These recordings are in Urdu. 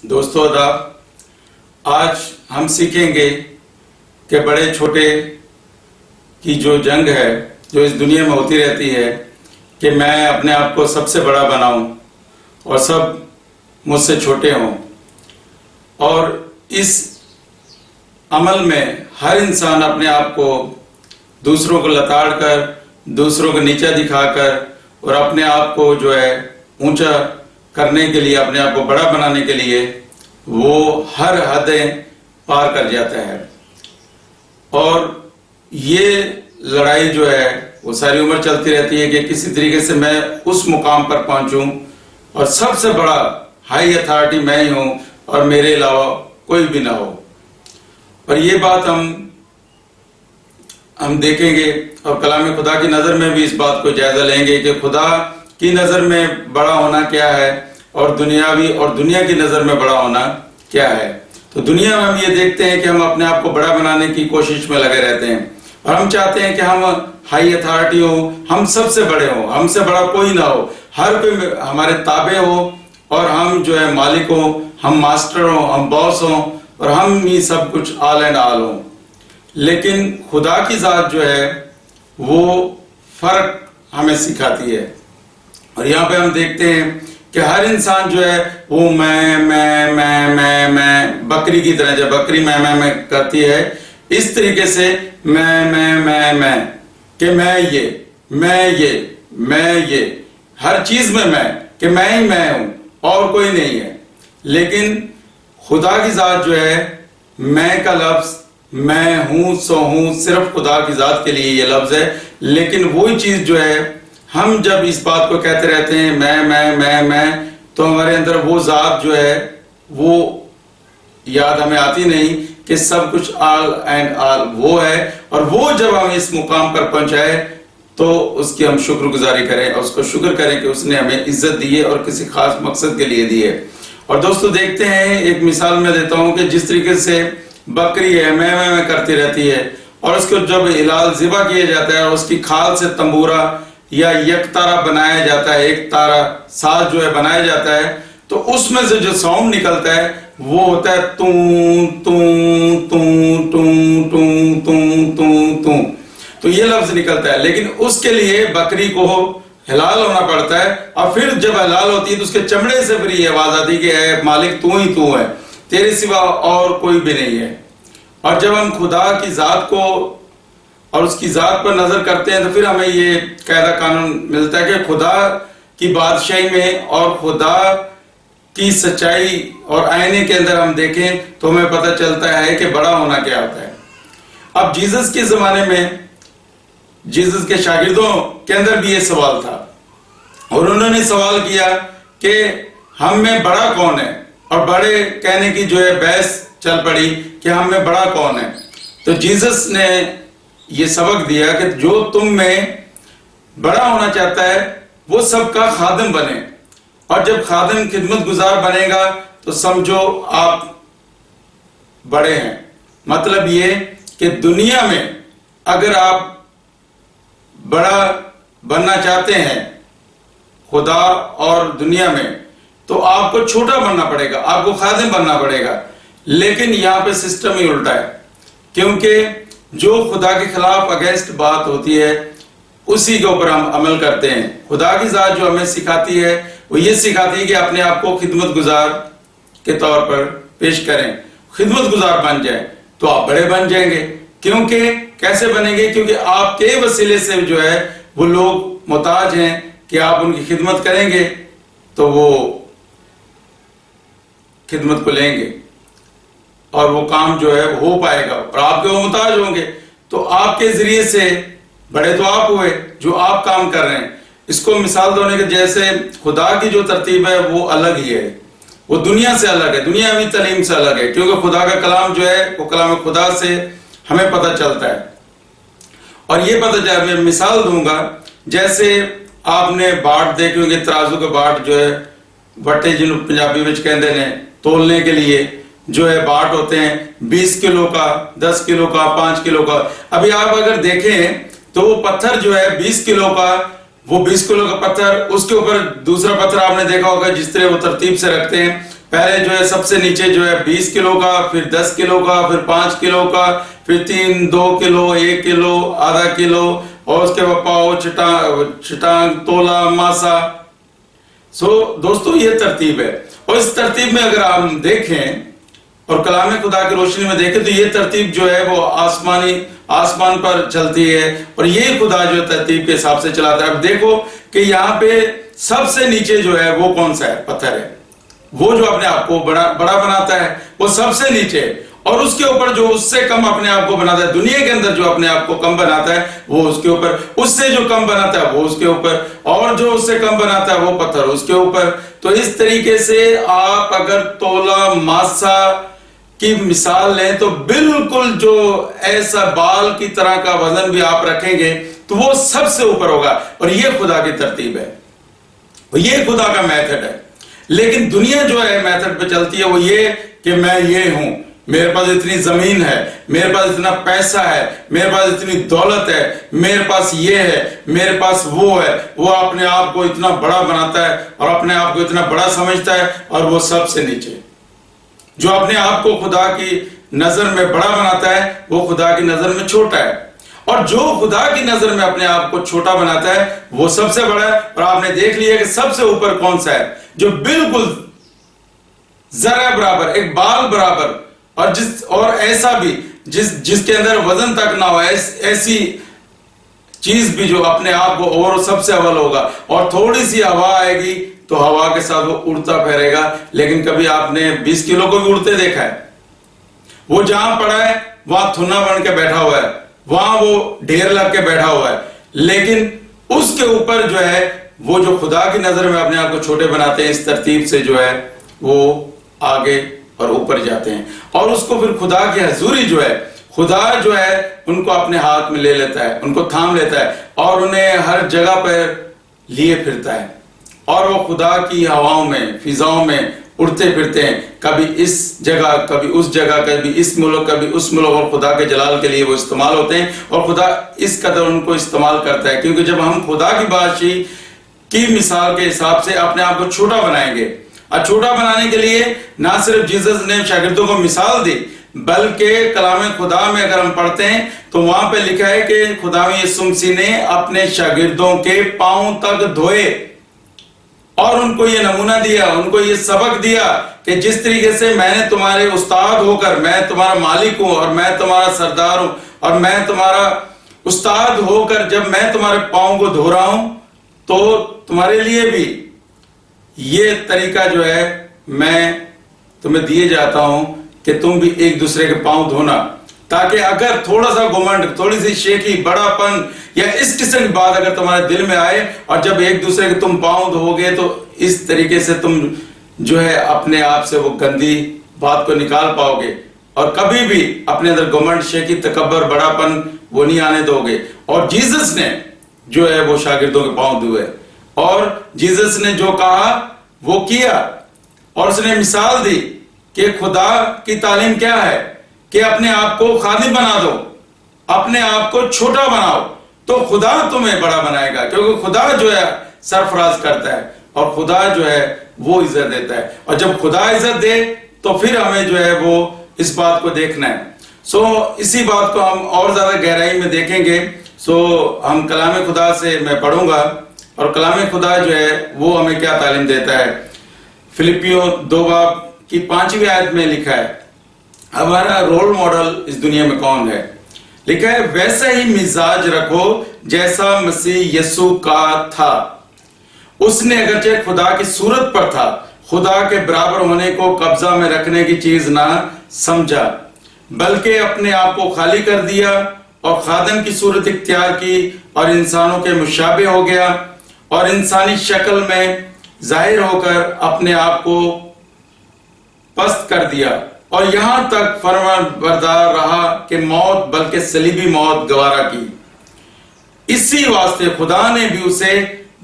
دوستو آداب، آج ہم سیکھیں گے کہ بڑے چھوٹے کی جو جنگ ہے جو اس دنیا میں ہوتی رہتی ہے کہ میں اپنے آپ کو سب سے بڑا بناؤں اور سب مجھ سے چھوٹے ہوں، اور اس عمل میں ہر انسان اپنے آپ کو دوسروں کو لتاڑ کر، دوسروں کو نیچا دکھا کر اور اپنے آپ کو جو ہے اونچا کرنے کے لیے، اپنے آپ کو بڑا بنانے کے لیے وہ ہر حدیں پار کر جاتا ہے. اور یہ لڑائی جو ہے وہ ساری عمر چلتی رہتی ہے کہ کسی طریقے سے میں اس مقام پر پہنچوں اور سب سے بڑا ہائی اتھارٹی میں ہی ہوں اور میرے علاوہ کوئی بھی نہ ہو. اور یہ بات ہم دیکھیں گے اور کلام خدا کی نظر میں بھی اس بات کو جائزہ لیں گے کہ خدا کی نظر میں بڑا ہونا کیا ہے اور دنیاوی اور دنیا کی نظر میں بڑا ہونا کیا ہے. تو دنیا میں ہم یہ دیکھتے ہیں کہ ہم اپنے آپ کو بڑا بنانے کی کوشش میں لگے رہتے ہیں اور ہم چاہتے ہیں کہ ہم ہائی اتھارٹی ہوں، ہم سب سے بڑے ہوں، ہم سے بڑا کوئی نہ ہو، ہر کوئی ہمارے تابع ہو اور ہم جو ہے مالک ہوں، ہم ماسٹر ہوں، ہم باس ہوں اور ہم ہی سب کچھ آل اینڈ آل ہوں. لیکن خدا کی ذات جو ہے وہ فرق ہمیں سکھاتی ہے. اور یہاں پہ ہم دیکھتے ہیں کہ ہر انسان جو ہے وہ میں بکری کی طرح، جب بکری میں کرتی ہے اس طریقے سے میں کہ میں یہ ہر چیز میں کہ میں ہی میں ہوں اور کوئی نہیں ہے. لیکن خدا کی ذات جو ہے میں کا لفظ میں ہوں سو ہوں صرف خدا کی ذات کے لیے یہ لفظ ہے. لیکن وہی چیز جو ہے ہم جب اس بات کو کہتے رہتے ہیں میں تو ہمارے اندر وہ ذات جو ہے وہ یاد ہمیں آتی نہیں کہ سب کچھ آل اینڈ آل وہ ہے. اور وہ جب ہم اس مقام پر پہنچائے تو اس کی ہم شکر گزاری کریں اور اس کو شکر کریں کہ اس نے ہمیں عزت دی ہے اور کسی خاص مقصد کے لیے دی ہے. اور دوستو دیکھتے ہیں، ایک مثال میں دیتا ہوں کہ جس طریقے سے بکری ہے میں کرتی رہتی ہے اور اس کو جب ہلال ذبح کیا جاتا ہے اور اس کی کھال سے تنبورہ یا یک تارا بنایا جاتا ہے، ایک تارا ساز جو ہے بنایا جاتا ہے، تو اس میں سے جو ساؤنڈ نکلتا ہے وہ ہوتا ہے تون تون تون تون تون تون تون تون، تو یہ لفظ نکلتا ہے. لیکن اس کے لیے بکری کو حلال ہونا پڑتا ہے اور پھر جب حلال ہوتی ہے تو اس کے چمڑے سے پھر یہ آواز آتی کہ اے مالک تو ہی تو ہے، تیرے سوا اور کوئی بھی نہیں ہے. اور جب ہم خدا کی ذات کو اور اس کی ذات پر نظر کرتے ہیں تو پھر ہمیں یہ قاعدہ قانون ملتا ہے کہ خدا کی بادشاہی میں اور خدا کی سچائی اور آئینے کے اندر ہم دیکھیں تو ہمیں پتہ چلتا ہے کہ بڑا ہونا کیا ہوتا ہے. اب جیزس کے زمانے میں جیزس کے شاگردوں کے اندر بھی یہ سوال تھا اور انہوں نے سوال کیا کہ ہم میں بڑا کون ہے، اور بڑے کہنے کی جو ہے بحث چل پڑی کہ ہم میں بڑا کون ہے. تو جیزس نے یہ سبق دیا کہ جو تم میں بڑا ہونا چاہتا ہے وہ سب کا خادم بنے، اور جب خادم خدمت گزار بنے گا تو سمجھو آپ بڑے ہیں. مطلب یہ کہ دنیا میں اگر آپ بڑا بننا چاہتے ہیں خدا اور دنیا میں تو آپ کو چھوٹا بننا پڑے گا، آپ کو خادم بننا پڑے گا. لیکن یہاں پہ سسٹم ہی الٹا ہے، کیونکہ جو خدا کے خلاف اگینسٹ بات ہوتی ہے اسی کے اوپر ہم عمل کرتے ہیں. خدا کی ذات جو ہمیں سکھاتی ہے وہ یہ سکھاتی ہے کہ اپنے آپ کو خدمت گزار کے طور پر پیش کریں، خدمت گزار بن جائیں تو آپ بڑے بن جائیں گے. کیونکہ کیسے بنیں گے؟ کیونکہ آپ کے وسیلے سے جو ہے وہ لوگ محتاج ہیں کہ آپ ان کی خدمت کریں گے تو وہ خدمت کو لیں گے اور وہ کام جو ہے ہو پائے گا اور آپ کے وہ محتاج ہوں گے. تو آپ کے ذریعے سے بڑے تو آپ ہوئے جو آپ کام کر رہے ہیں. اس کو مثال دینے کے جیسے خدا کی جو ترتیب ہے وہ الگ ہی ہے، وہ دنیا سے الگ ہے، دنیاوی تعلیم سے الگ ہے، کیونکہ خدا کا کلام جو ہے وہ کلام خدا سے ہمیں پتہ چلتا ہے. اور یہ پتہ چلتا ہے، میں مثال دوں گا، جیسے آپ نے باٹ دیکھے ہوں گے، ترازو کے باٹ جو ہے وٹے جنہوں پنجابی میں کہتے ہیں تولنے کے لیے جو ہے باٹ ہوتے ہیں 20 کلو کا، 10 کلو کا، 5 کلو کا. ابھی آپ اگر دیکھیں تو وہ پتھر جو ہے 20 کلو کا، وہ 20 کلو کا پتھر، اس کے اوپر دوسرا پتھر آپ نے دیکھا ہوگا جس طرح وہ ترتیب سے رکھتے ہیں پہلے جو ہے سب سے نیچے جو ہے 20 کلو کا، پھر 10 کلو کا، پھر 5 کلو کا، پھر 3 2 کلو، 1 کلو، آدھا کلو، اور اس کے بعد پاؤ، چٹانگ، تولا، ماسا۔ دوستو یہ ترتیب ہے، اور اس ترتیب میں اگر ہم دیکھیں اور کلام خدا کی روشنی میں دیکھیں تو یہ ترتیب جو ہے وہ آسمان پر چلتی ہے، اور یہ خدا جو ترتیب کے حساب سے چلاتا ہے۔ اب دیکھو کہ یہاں پہ سب سے نیچے جو ہے وہ کون سا ہے؟ پتھر ہے، وہ جو اپنے آپ کو بڑا بناتا ہے وہ سب سے نیچے، اور اس کے اوپر جو اس سے کم اپنے آپ کو بناتا ہے، دنیا کے اندر جو اپنے آپ کو کم بناتا ہے وہ اس کے اوپر، اس سے جو کم بناتا ہے وہ اس کے اوپر، اور جو اس سے کم بناتا ہے وہ پتھر اس کے اوپر۔ تو اس طریقے سے آپ اگر تولا، ماسا کی مثال لیں تو بالکل جو ایسا بال کی طرح کا وزن بھی آپ رکھیں گے تو وہ سب سے اوپر ہوگا، اور یہ خدا کی ترتیب ہے، یہ خدا کا میتھڈ ہے۔ لیکن دنیا جو ہے میتھڈ پہ چلتی ہے وہ یہ کہ میں یہ ہوں، میرے پاس اتنی زمین ہے، میرے پاس اتنا پیسہ ہے، میرے پاس اتنی دولت ہے، میرے پاس یہ ہے، میرے پاس وہ ہے۔ وہ اپنے آپ کو اتنا بڑا بناتا ہے اور اپنے آپ کو اتنا بڑا سمجھتا ہے، اور وہ سب سے نیچے۔ جو اپنے آپ کو خدا کی نظر میں بڑا بناتا ہے وہ خدا کی نظر میں چھوٹا ہے، اور جو خدا کی نظر میں اپنے آپ کو چھوٹا بناتا ہے وہ سب سے بڑا ہے۔ اور آپ نے دیکھ لیا کہ سب سے اوپر کون سا ہے؟ جو بالکل ذرہ برابر، ایک بال برابر، اور ایسا بھی جس کے اندر وزن تک نہ ہو، ایسی چیز بھی جو اپنے آپ کو اور سب سے اول ہوگا، اور تھوڑی سی ہوا آئے گی تو ہوا کے ساتھ وہ اڑتا پھیرے گا۔ لیکن کبھی آپ نے 20 کلو کو بھی اڑتے دیکھا ہے؟ وہ جہاں پڑا ہے وہاں تھنا بن کے بیٹھا ہوا ہے، وہاں وہ ڈھیر لگ کے بیٹھا ہوا ہے، لیکن اس کے اوپر جو ہے وہ جو خدا کی نظر میں اپنے آپ کو چھوٹے بناتے ہیں، اس ترتیب سے جو ہے وہ آگے اور اوپر جاتے ہیں، اور اس کو پھر خدا کی حضوری جو ہے، خدا جو ہے ان کو اپنے ہاتھ میں لے لیتا ہے، ان کو تھام لیتا ہے، اور انہیں ہر جگہ پر لیے پھرتا ہے، اور وہ خدا کی ہواؤں میں، فضاؤں میں اڑتے پھرتے ہیں، کبھی اس جگہ، کبھی اس جگہ، کبھی اس ملک، کبھی اس ملک، اور خدا کے جلال کے لیے وہ استعمال ہوتے ہیں، اور خدا اس قدر ان کو استعمال کرتا ہے، کیونکہ جب ہم خدا کی بادشاہی کی مثال کے حساب سے اپنے آپ کو چھوٹا بنائیں گے، اور چھوٹا بنانے کے لیے نہ صرف جیسس نے شاگردوں کو مثال دی، بلکہ کلام خدا میں اگر ہم پڑھتے ہیں تو وہاں پہ لکھا ہے کہ خدا یسوع مسیح نے اپنے شاگردوں کے پاؤں تک دھوئے، اور ان کو یہ نمونہ دیا، ان کو یہ سبق دیا کہ جس طریقے سے میں نے تمہارے استاد ہو کر، میں تمہارا مالک ہوں، اور میں تمہارا سردار ہوں، اور میں تمہارا استاد ہو کر جب میں تمہارے پاؤں کو دھو رہا ہوں تو تمہارے لیے بھی یہ طریقہ جو ہے میں تمہیں دیے جاتا ہوں کہ تم بھی ایک دوسرے کے پاؤں دھونا، تاکہ اگر تھوڑا سا گھمنڈ، تھوڑی سی شیخی، بڑا پن یا اس قسم کی بات اگر تمہارے دل میں آئے، اور جب ایک دوسرے کے تم پاؤں دھو گے تو اس طریقے سے تم جو ہے اپنے آپ سے وہ گندی بات کو نکال پاؤ گے، اور کبھی بھی اپنے اندر گھمنڈ، شیخی، تکبر، بڑا پن وہ نہیں آنے دو گے۔ اور جیسس نے جو ہے وہ شاگردوں کے پاؤں دھوئے، اور جیسس نے جو کہا وہ کیا، اور اس نے مثال دی کہ خدا کی تعلیم کیا ہے کہ اپنے آپ کو خادم بنا دو، اپنے آپ کو چھوٹا بناؤ، تو خدا تمہیں بڑا بنائے گا، کیونکہ خدا جو ہے سرفراز کرتا ہے، اور خدا جو ہے وہ عزت دیتا ہے، اور جب خدا عزت دے تو پھر ہمیں جو ہے وہ اس بات کو دیکھنا ہے۔ اسی بات کو ہم اور زیادہ گہرائی میں دیکھیں گے۔ ہم کلام خدا سے میں پڑھوں گا، اور کلام خدا جو ہے وہ ہمیں کیا تعلیم دیتا ہے۔ فلپیوں 2 باب کی 5ویں آیت میں لکھا ہے، ہمارا رول ماڈل اس دنیا میں کون ہے؟ لکھا ہے، ویسا ہی مزاج رکھو جیسا مسیح یسوع کا تھا، اس نے اگرچہ خدا کی صورت پر تھا، خدا کے برابر ہونے کو قبضہ میں رکھنے کی چیز نہ سمجھا، بلکہ اپنے آپ کو خالی کر دیا، اور خادم کی صورت اختیار کی، اور انسانوں کے مشابہ ہو گیا، اور انسانی شکل میں ظاہر ہو کر اپنے آپ کو پست کر دیا، اور یہاں تک فرمان بردار رہا کہ موت، بلکہ صلیبی موت گوارا کی۔ اسی واسطے خدا نے بھی اسے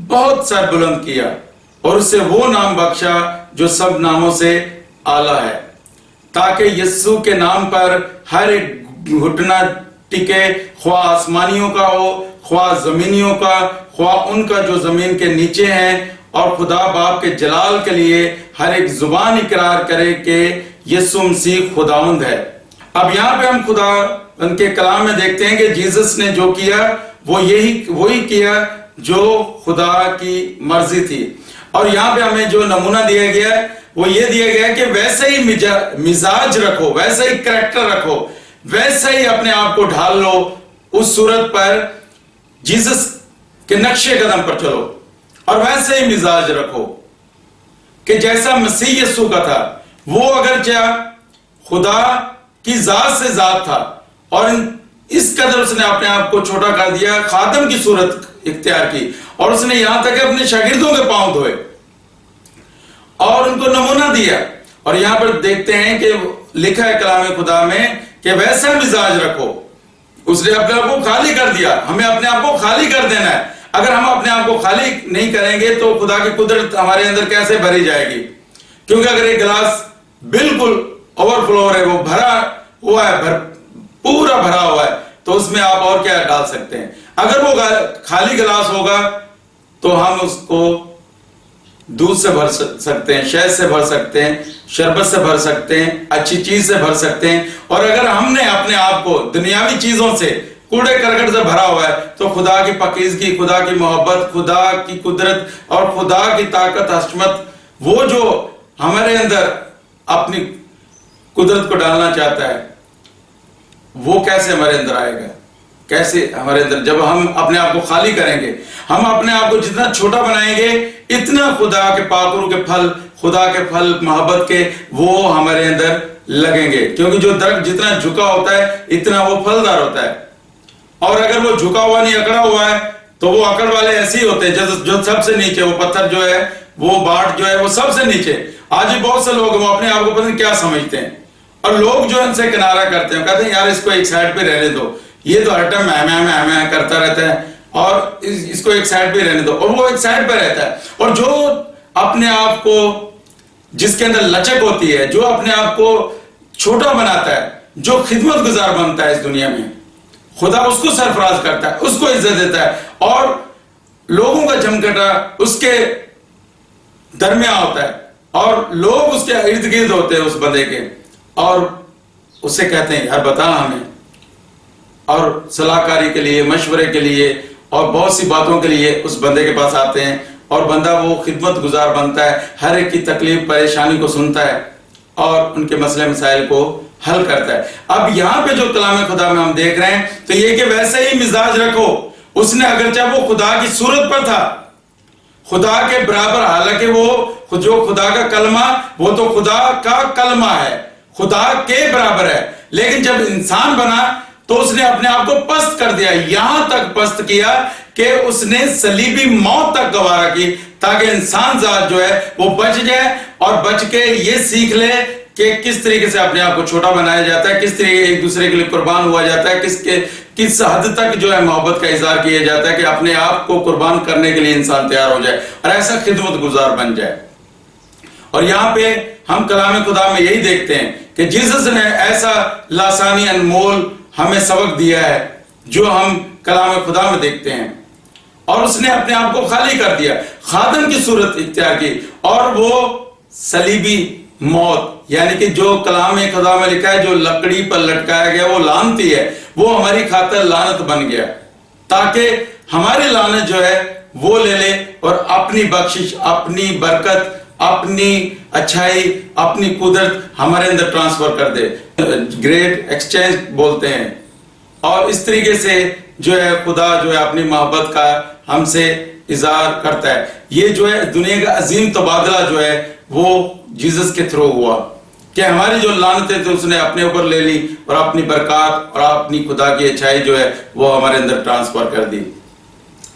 بہت سر بلند کیا، اور اسے وہ نام بخشا جو سب ناموں سے اعلیٰ ہے، تاکہ یسوع کے نام پر ہر ایک گھٹنا ٹکے، خواہ آسمانیوں کا ہو، خواہ زمینیوں کا، خواہ ان کا جو زمین کے نیچے ہیں، اور خدا باپ کے جلال کے لیے ہر ایک زبان اقرار کرے کہ یسوع مسیح خداوند ہے۔ اب یہاں پہ ہم خدا ان کے کلام میں دیکھتے ہیں کہ جیسس نے جو کیا وہ وہی کیا جو خدا کی مرضی تھی، اور یہاں پہ ہمیں جو نمونہ دیا گیا ہے وہ یہ دیا گیا ہے کہ ویسے ہی مزاج رکھو، ویسے ہی کریکٹر رکھو، ویسے ہی اپنے آپ کو ڈھال لو اس صورت پر، جیسس کے نقشے قدم پر چلو، اور ویسے ہی مزاج رکھو کہ جیسا مسیح یسوع کا تھا۔ وہ اگرچہ خدا کی ذات سے ذات تھا اور اس قدر اس نے اپنے آپ کو چھوٹا کر دیا، خادم کی صورت اختیار کی، اور اس نے یہاں تک اپنے شاگردوں کے پاؤں دھوئے اور ان کو نمونہ دیا۔ اور یہاں پر دیکھتے ہیں کہ لکھا ہے کلام خدا میں کہ ویسا مزاج رکھو۔ اس نے اپنے آپ کو خالی کر دیا، ہمیں اپنے آپ کو خالی کر دینا ہے۔ اگر ہم اپنے آپ کو خالی نہیں کریں گے تو خدا کی قدرت ہمارے اندر کیسے بھری جائے گی؟ کیونکہ اگر ایک گلاس بالکل اوور فلو ہے، وہ بھرا ہوا ہے، پورا بھرا ہوا ہے، تو اس میں آپ اور کیا ڈال سکتے ہیں؟ اگر وہ خالی گلاس ہوگا تو ہم اس کو دودھ سے بھر سکتے ہیں، شہد سے بھر سکتے ہیں، شربت سے بھر سکتے ہیں، اچھی چیز سے بھر سکتے ہیں۔ اور اگر ہم نے اپنے آپ کو دنیاوی چیزوں سے، کوڑے کرکٹ سے بھرا ہوا ہے، تو خدا کی پاکیزگی، خدا کی محبت، خدا کی قدرت اور خدا کی طاقت، حشمت، وہ جو ہمارے اندر اپنی قدرت کو ڈالنا چاہتا ہے، وہ کیسے ہمارے اندر آئے گا؟ کیسے ہمارے اندر؟ جب ہم اپنے آپ کو خالی کریں گے، ہم اپنے آپ کو جتنا چھوٹا بنائیں گے، اتنا خدا کے پاک روح کے پھل، خدا کے پھل محبت کے، وہ ہمارے اندر لگیں گے۔ کیونکہ جو درخت جتنا جھکا ہوتا ہے اتنا وہ پھلدار ہوتا ہے، اور اگر وہ جھکا ہوا نہیں، اکڑا ہوا ہے، تو وہ اکڑ والے ایسے ہی ہوتے ہیں جو سب سے نیچے، وہ پتھر جو ہے، وہ باٹ جو ہے، وہ سب سے نیچے۔ آج بھی بہت سے لوگ وہ اپنے آپ کو پتہ نہیں کیا سمجھتے ہیں، اور لوگ جو ان سے کنارہ کرتے ہیں، کہتے ہیں یار اس کو ایک سائڈ پہ رہنے دو، یہ تو ہر ٹائم میں کرتا رہتا ہے، اور اس کو ایک سائڈ پہ رہنے دو، اور وہ ایک سائڈ پہ رہتا ہے۔ اور جو اپنے آپ کو، جس کے اندر لچک ہوتی ہے، جو اپنے آپ کو چھوٹا بناتا ہے، جو خدمت گزار بنتا ہے اس دنیا میں، خدا اس کو سرفراز کرتا ہے، اس کو عزت دیتا ہے، اور لوگوں کا جمگٹا اس کے درمیان ہوتا ہے، اور لوگ اس کے ارد گرد ہوتے ہیں اس بندے کے، اور اس سے کہتے ہیں یار بتا ہمیں، اور صلاح کاری کے لیے، مشورے کے لیے، اور بہت سی باتوں کے لیے اس بندے کے پاس آتے ہیں، اور بندہ وہ خدمت گزار بنتا ہے، ہر ایک کی تکلیف پریشانی کو سنتا ہے اور ان کے مسئلے مسائل کو حل کرتا ہے۔ اب یہاں پہ جو کلام خدا میں ہم دیکھ رہے ہیں تو یہ کہ ویسے ہی مزاج رکھو۔ اس نے اگرچہ وہ خدا کی صورت پر تھا، خدا کے برابر، حالانکہ وہ جو خدا کا کلمہ، وہ تو خدا کا کلمہ ہے، خدا کے برابر ہے، لیکن جب انسان بنا تو اس نے اپنے آپ کو پست کر دیا، یہاں تک پست کیا کہ اس نے صلیبی موت تک گوارا کی، تاکہ انسان ذات جو ہے وہ بچ جائے، اور بچ کے یہ سیکھ لے کہ کس طریقے سے اپنے آپ کو چھوٹا بنایا جاتا ہے، کس طریقے ایک دوسرے کے لیے قربان ہوا جاتا ہے، کس حد تک جو ہے محبت کا اظہار کیا جاتا ہے کہ اپنے آپ کو قربان کرنے کے لیے انسان تیار ہو جائے اور ایسا خدمت گزار بن جائے۔ اور یہاں پہ ہم کلام خدا میں یہی دیکھتے ہیں کہ جیسس نے ایسا لاسانی انمول ہمیں سبق دیا ہے جو ہم کلام خدا میں دیکھتے ہیں، اور اس نے اپنے آپ کو خالی کر دیا، خادم کی صورت اختیار کی، اور وہ صلیبی موت، یعنی کہ جو کلام خدا میں لکھا ہے، جو لکڑی پر لٹکایا گیا وہ لعنتی ہے، وہ ہماری خاطر لعنت بن گیا، تاکہ ہماری لعنت جو ہے وہ لے لے اور اپنی بخشش، اپنی برکت، اپنی اچھائی، اپنی قدرت ہمارے اندر ٹرانسفر کر دے۔ گریٹ ایکسچینج بولتے ہیں، اور اس طریقے سے جو ہے خدا جو ہے اپنی محبت کا ہم سے اظہار کرتا ہے۔ یہ جو ہے دنیا کا عظیم تبادلہ جو ہے وہ جیسس کے تھرو ہوا، کہ ہماری جو لعنتیں تھے اس نے اپنے اوپر لے لی، اور اپنی برکات اور اپنی خدا کی اچھائی جو ہے وہ ہمارے اندر ٹرانسفر کر دی۔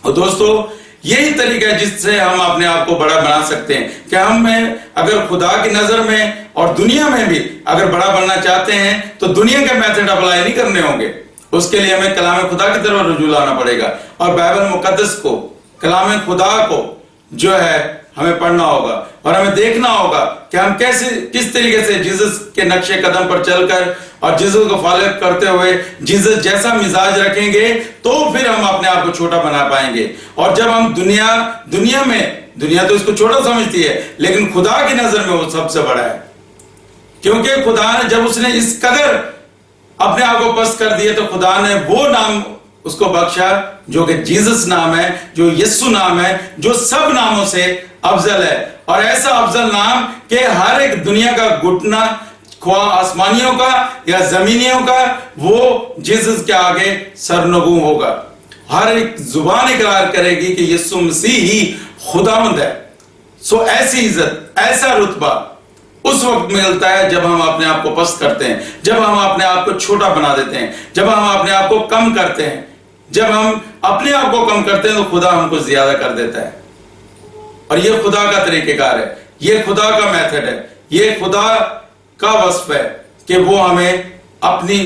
اور دوستو یہی طریقہ ہے جس سے ہم اپنے آپ کو بڑا بنا سکتے ہیں، کہ ہم اگر خدا کی نظر میں اور دنیا میں بھی اگر بڑا بننا چاہتے ہیں تو دنیا کے میتھڈ اپلائی نہیں کرنے ہوں گے، اس کے لیے ہمیں کلام خدا کی طرف رجوع لانا پڑے گا، اور بائبل مقدس کو، کلام خدا کو جو ہے ہمیں پڑھنا ہوگا اور ہمیں دیکھنا ہوگا کہ ہم کس طریقے سے جیسس کے نقش قدم پر چل کر اور جیسس کو فالو کرتے ہوئے جیسس جیسا مزاج رکھیں گے تو پھر ہم اپنے آپ کو چھوٹا بنا پائیں گے. اور جب ہم دنیا میں دنیا تو اس کو چھوٹا سمجھتی ہے لیکن خدا کی نظر میں وہ سب سے بڑا ہے, کیونکہ خدا نے جب اس نے اس قدر اپنے آپ کو پست کر دیا تو خدا نے وہ نام اس کو بخشا جو کہ جیسس نام ہے, جو یسوع نام ہے, جو سب ناموں سے افضل ہے. اور ایسا افضل نام کہ ہر ایک دنیا کا گھٹنا خواہ آسمانیوں کا یا زمینیوں کا وہ جیسس کے آگے سرنگوں ہوگا. ہر ایک زبان اقرار کرے گی کہ یسوع مسیح ہی خداوند ہے. سو ایسی عزت, ایسا رتبہ اس وقت ملتا ہے جب ہم اپنے آپ کو پست کرتے ہیں, جب ہم اپنے آپ کو چھوٹا بنا دیتے ہیں, جب ہم اپنے آپ کو کم کرتے ہیں. جب ہم اپنے آپ کو کم کرتے ہیں تو خدا ہم کو زیادہ کر دیتا ہے. اور یہ خدا کا طریقہ کار ہے, یہ خدا کا میتھڈ ہے, یہ خدا کا وصف ہے کہ وہ ہمیں اپنی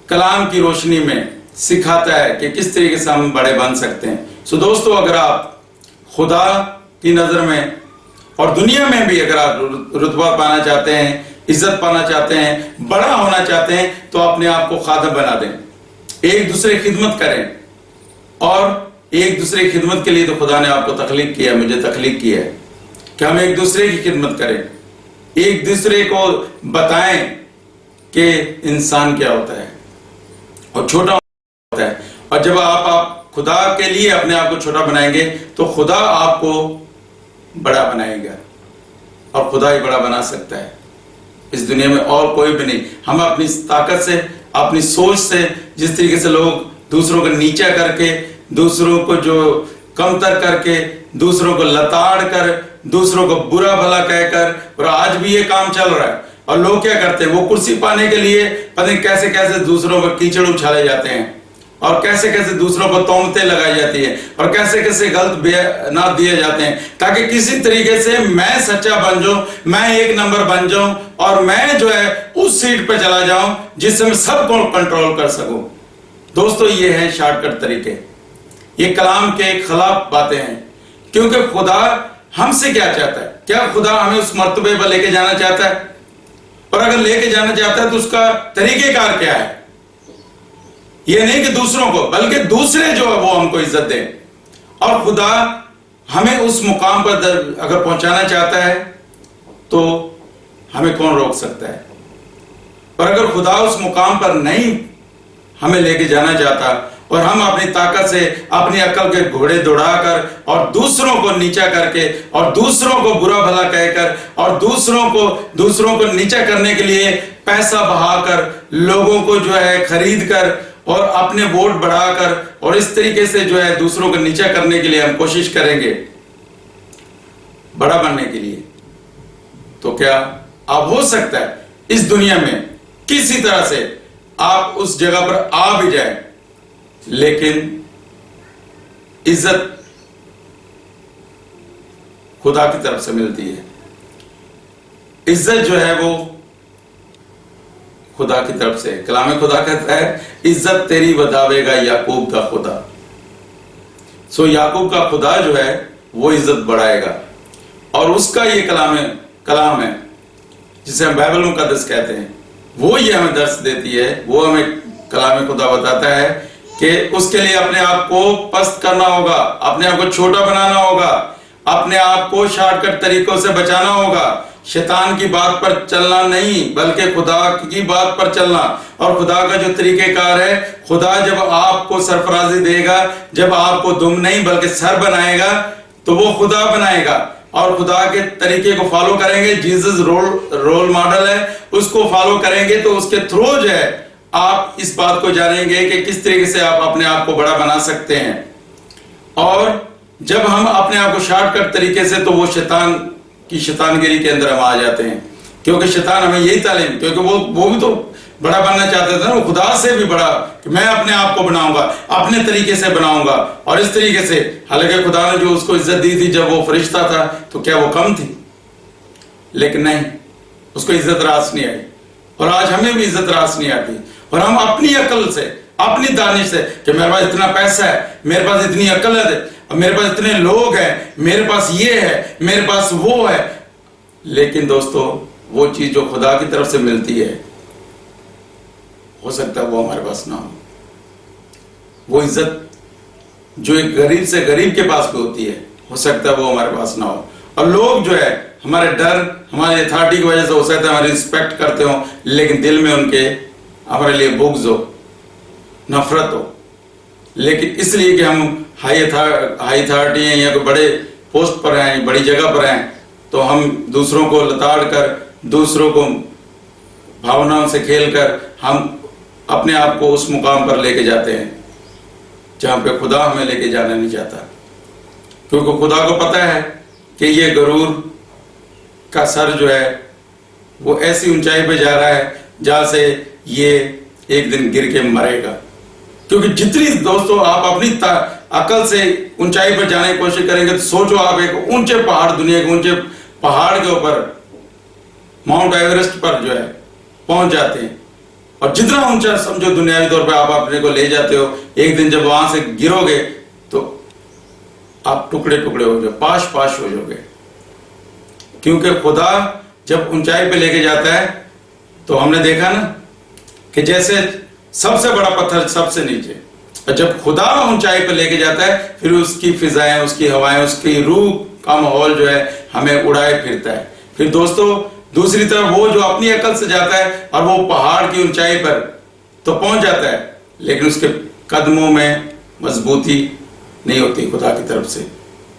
کلام کی روشنی میں سکھاتا ہے کہ کس طریقے سے ہم بڑے بن سکتے ہیں. سو دوستو, اگر آپ خدا کی نظر میں اور دنیا میں بھی اگر آپ رتبہ پانا چاہتے ہیں, عزت پانا چاہتے ہیں, بڑا ہونا چاہتے ہیں تو اپنے آپ کو خادم بنا دیں, ایک دوسرے کی خدمت کریں. اور ایک دوسرے کی خدمت کے لیے تو خدا نے آپ کو تخلیق کیا, مجھے تخلیق کیا ہے کہ ہم ایک دوسرے کی خدمت کریں, ایک دوسرے کو بتائیں کہ انسان کیا ہوتا ہے اور چھوٹا ہوتا ہے. اور جب آپ خدا کے لیے اپنے آپ کو چھوٹا بنائیں گے تو خدا آپ کو بڑا بنائے گا, اور خدا ہی بڑا بنا سکتا ہے اس دنیا میں, اور کوئی بھی نہیں. ہم اپنی طاقت سے, اپنی سوچ سے, جس طریقے سے لوگ دوسروں کو نیچا کر کے, دوسروں کو جو کمتر کر کے, دوسروں کو لتاڑ کر, دوسروں کو برا بھلا کہہ کر, اور آج بھی یہ کام چل رہا ہے. اور لوگ کیا کرتے ہیں, وہ کرسی پانے کے لیے پتہ نہیں کیسے کیسے دوسروں پر کیچڑ اچھالے جاتے ہیں, اور کیسے کیسے دوسروں کو تہمتیں لگائی جاتی ہیں, اور کیسے کیسے غلط بیانات دیے جاتے ہیں تاکہ کسی طریقے سے میں سچا بن جاؤں, میں ایک نمبر بن جاؤں, اور میں جو ہے اس سیٹ پہ چلا جاؤں جس سے میں سب کو کنٹرول کر سکوں. دوستو, یہ ہیں شارٹ کٹ طریقے, یہ کلام کے خلاف باتیں ہیں. کیونکہ خدا ہم سے کیا چاہتا ہے؟ کیا خدا ہمیں اس مرتبے پر لے کے جانا چاہتا ہے؟ اور اگر لے کے جانا چاہتا ہے تو اس کا طریقہ کار کیا ہے؟ یہ نہیں کہ دوسروں کو, بلکہ دوسرے جو ہے وہ ہم کو عزت دیں. اور خدا ہمیں اس مقام پر اگر پہنچانا چاہتا ہے تو ہمیں کون روک سکتا ہے؟ اور اگر خدا اس مقام پر نہیں ہمیں لے کے جانا چاہتا اور ہم اپنی طاقت سے, اپنی عقل کے گھوڑے دوڑا کر, اور دوسروں کو نیچا کر کے, اور دوسروں کو برا بھلا کہہ کر, اور دوسروں کو نیچا کرنے کے لیے پیسہ بہا کر, لوگوں کو جو ہے خرید کر, اور اپنے ووٹ بڑھا کر, اور اس طریقے سے جو ہے دوسروں کو نیچا کرنے کے لیے ہم کوشش کریں گے بڑا بننے کے لیے, تو کیا اب ہو سکتا ہے اس دنیا میں کسی طرح سے آپ اس جگہ پر آ بھی جائیں, لیکن عزت خدا کی طرف سے ملتی ہے. عزت جو ہے وہ خدا کی طرف سے. کلام خدا کہتا ہے عزت تیری وداوے گا یعقوب کا خدا. سو یعقوب کا خدا جو ہے وہ عزت بڑھائے گا, اور اس کا یہ کلام ہے جسے ہم بائبل مقدس کہتے ہیں, وہ یہ ہمیں درس دیتی ہے, وہ ہمیں کلام خدا بتاتا ہے کہ اس کے لیے اپنے آپ کو پست کرنا ہوگا, اپنے آپ کو چھوٹا بنانا ہوگا, اپنے آپ کو شارٹ کٹ طریقوں سے بچانا ہوگا, شیطان کی بات پر چلنا نہیں بلکہ خدا کی بات پر چلنا. اور خدا کا جو طریقہ کار ہے, خدا جب آپ کو سرفرازی دے گا, جب آپ کو دم نہیں بلکہ سر بنائے گا تو وہ خدا بنائے گا, اور خدا کے طریقے کو فالو کریں گے. جیسس رول ماڈل ہے, اس کو فالو کریں گے تو اس کے تھرو جو ہے آپ اس بات کو جانیں گے کہ کس طریقے سے آپ اپنے آپ کو بڑا بنا سکتے ہیں. اور جب ہم اپنے آپ کو شارٹ کٹ طریقے سے, تو وہ شیطان کی شیطانگری کے اندر ہم آ جاتے ہیں, کیونکہ شیطان ہمیں یہی تعلیم, کیونکہ وہ بھی تو بڑا بننا چاہتے تھے نا, وہ خدا سے بھی بڑا, کہ میں اپنے آپ کو بناؤں گا, اپنے طریقے سے بناؤں گا, اور اس طریقے سے. حالانکہ خدا نے جو اس کو عزت دی تھی جب وہ فرشتہ تھا تو کیا وہ کم تھی؟ لیکن نہیں, اس کو عزت راس نہیں آئی. اور آج ہمیں بھی عزت راس نہیں آتی, اور ہم اپنی عقل سے, اپنی دانش سے, کہ میرے پاس اتنا پیسہ ہے, میرے پاس اتنی عقل ہے, اور میرے پاس اتنے لوگ ہیں، میرے پاس یہ ہے، میرے پاس وہ ہے. لیکن دوستو وہ چیز جو خدا کی طرف سے ملتی ہے ہو سکتا ہے وہ ہمارے پاس نہ ہو. وہ عزت جو ایک غریب سے غریب کے پاس بھی ہوتی ہے ہو سکتا ہے وہ ہمارے پاس نہ ہو. اور لوگ جو ہے ہمارے ڈر، ہماری اتھارٹی کی وجہ سے ہو سکتا ہے ہماری رسپیکٹ کرتے ہوں، لیکن دل میں ان کے ہمارے لیے بغض ہو، نفرت ہو. لیکن اس لیے کہ ہم ہائی اتھارٹی ہیں یا کوئی بڑے پوسٹ پر ہیں، بڑی جگہ پر ہیں، تو ہم دوسروں کو لتاڑ کر، دوسروں کو بھاوناؤں سے کھیل کر ہم اپنے آپ کو اس مقام پر لے کے جاتے ہیں جہاں پہ خدا ہمیں لے کے جانا نہیں چاہتا. کیونکہ خدا کو پتہ ہے کہ یہ غرور کا سر جو ہے وہ ایسی اونچائی پہ جا رہا ہے جہاں سے یہ ایک دن گر کے مرے گا. کیونکہ جتنی دوستو آپ اپنی عقل سے اونچائی پر جانے کی کوشش کریں گے تو سوچو آپ ایک اونچے پہاڑ، دنیا کے اونچے پہاڑ کے اوپر ماؤنٹ ایورسٹ پر جو ہے پہنچ جاتے ہیں، اور جتنا اونچا سمجھو دنیاوی طور پہ آپ اپنے کو لے جاتے ہو، ایک دن جب وہاں سے گرو گے تو آپ ٹکڑے ٹکڑے ہو جاؤ، پاش پاش ہو جاؤ گے. کیونکہ خدا جب اونچائی پہ لے کے جاتا ہے تو ہم نے دیکھا نا کہ جیسے سب سے بڑا پتھر سب سے نیچے، اور جب خدا اونچائی پہ لے کے جاتا ہے پھر اس کی فضائیں، اس کی ہوائیں، اس کی روح کا ماحول جو ہے ہمیں اڑائے پھرتا ہے. پھر دوستو دوسری طرف وہ جو اپنی عقل سے جاتا ہے اور وہ پہاڑ کی اونچائی پر تو پہنچ جاتا ہے، لیکن اس کے قدموں میں مضبوطی نہیں ہوتی خدا کی طرف سے،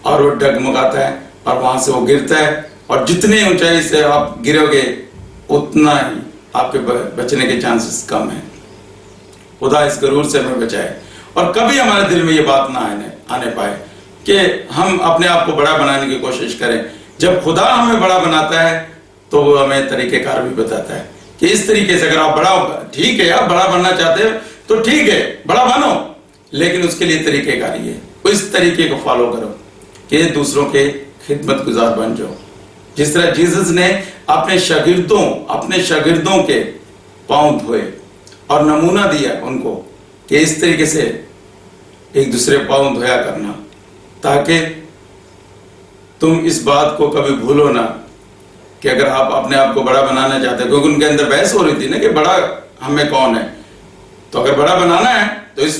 اور وہ ڈگمگاتا ہے اور وہاں سے وہ گرتا ہے، اور جتنے اونچائی سے آپ گرو گے اتنا ہی آپ کے بچنے کے چانسز کم ہیں. خدا اس غرور سے ہمیں بچائے، اور کبھی ہمارے دل میں یہ بات نہ آنے پائے کہ ہم اپنے آپ کو بڑا بنانے کی کوشش کریں. جب خدا ہمیں بڑا بناتا ہے تو وہ ہمیں طریقہ کار بھی بتاتا ہے کہ اس طریقے سے اگر آپ بڑا، ٹھیک ہے آپ بڑا بننا چاہتے ہو تو ٹھیک ہے بڑا بنو، لیکن اس کے لیے طریقہ کار یہ ہے، اس طریقے کو فالو کرو کہ دوسروں کے خدمت گزار بن جاؤ. جس طرح جیسس نے اپنے شاگردوں کے پاؤں دھوئے اور نمونہ دیا ان کو کہ اس طریقے سے ایک دوسرے پاؤں دھویا کرنا، تاکہ تم اس بات کو کبھی بھولو نہ کہ اگر آپ اپنے آپ کو بڑا بنانا چاہتے ہیں، کیونکہ ان کے اندر بحث ہو رہی تھی نا کہ بڑا ہمیں کون ہے، تو اگر بڑا بنانا ہے تو اس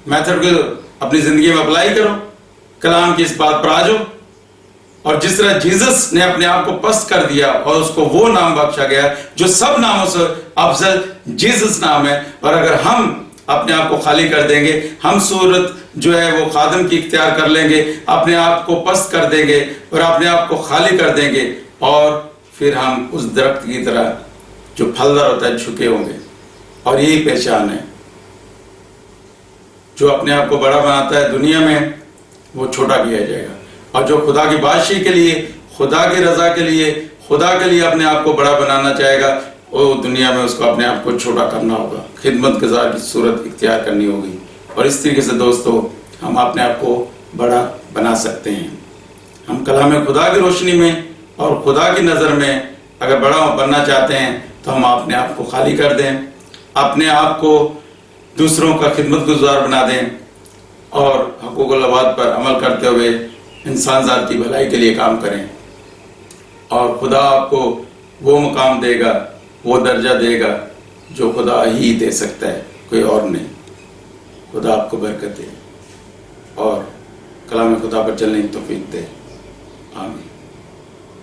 میتھڈ کو اپنی زندگی میں اپلائی کرو، کلام کی اس بات پر آ جاؤ. اور جس طرح جیسس نے اپنے آپ کو پست کر دیا اور اس کو وہ نام بخشا گیا جو سب ناموں سے افضل جیسس نام ہے، اور اگر ہم اپنے آپ کو خالی کر دیں گے، ہم صورت جو ہے وہ خادم کی اختیار کر لیں گے، اپنے آپ کو پست کر دیں گے اور اپنے آپ کو خالی کر دیں گے، اور پھر ہم اس درخت کی طرح جو پھلدار ہوتا ہے جھکے ہوں گے. اور یہی پہچان ہے، جو اپنے آپ کو بڑا بناتا ہے دنیا میں وہ چھوٹا کیا جائے گا، اور جو خدا کی بادشاہی کے لیے، خدا کی رضا کے لیے، خدا کے لیے اپنے آپ کو بڑا بنانا چاہے گا، وہ دنیا میں اس کو اپنے آپ کو چھوٹا کرنا ہوگا، خدمت گزار کی صورت اختیار کرنی ہوگی. اور اس طریقے سے دوستو ہم اپنے آپ کو بڑا بنا سکتے ہیں. ہم کلام خدا کی روشنی میں اور خدا کی نظر میں اگر بڑا بننا چاہتے ہیں تو ہم اپنے آپ کو خالی کر دیں، اپنے آپ کو دوسروں کا خدمت گزار بنا دیں، اور حقوق العباد پر عمل کرتے ہوئے انسان ذات کی بھلائی کے لیے کام کریں. اور خدا آپ کو وہ مقام دے گا، وہ درجہ دے گا جو خدا ہی دے سکتا ہے، کوئی اور نہیں. خدا آپ کو برکت دے اور کلام خدا پر چلنے کی توفیق دے. آمین.